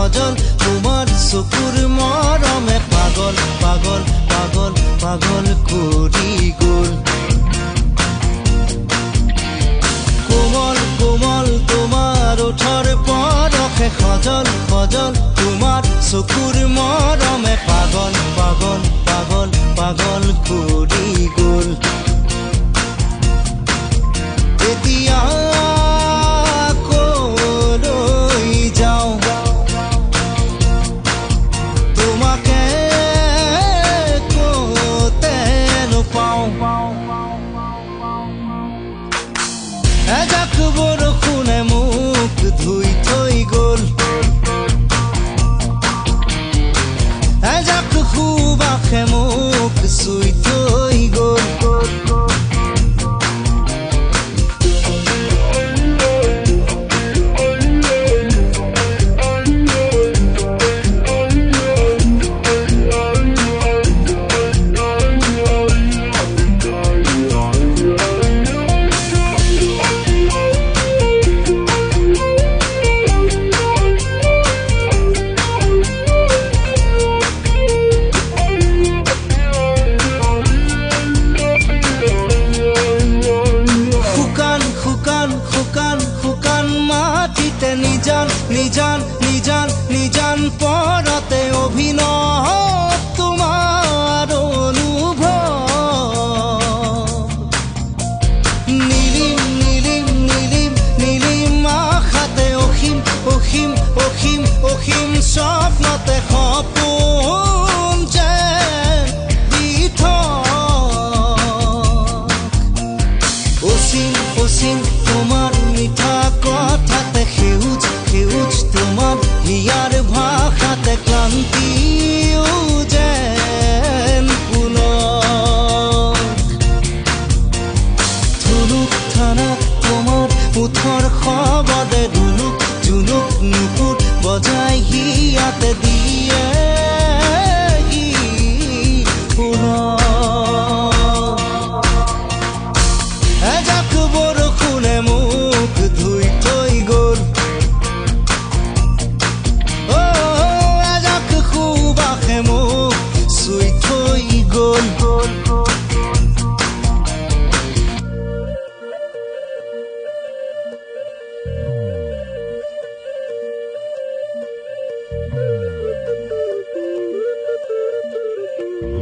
সজল তোমাৰ চকুৰ মৰমে পাগল পাগল পাগল পাগল কৰি গ'ল কোমল কোমল তোমাৰ ওঠৰ পৰশে সজল সজল তোমাৰ চকুৰ মৰমে পাগল পাগল পাগল পাগল কৰি গ'ল এতিয়া কলৈ যাওঁ তোমাকে ক'তে নোপাওঁ এজাক বৰষুণে মোক ধুই থৈ গ'ল এজাক সুবাসে মোক চুই থৈ গ'ল নিজান নিজান নিজান নিজান পৰতে অভিনৱ তোমাৰ অনুভৱ নীলিম নীলিম নীলিম নীলিম আশাতে অসীম অসীম অসীম অসীম স্বপ্নতে সপোন যেন দি অসীম অসীম তোমাৰ মিঠা কথাতে সেউজ সেউজ তোমাৰ হিয়াৰ ভাষাতে ক্লান্তি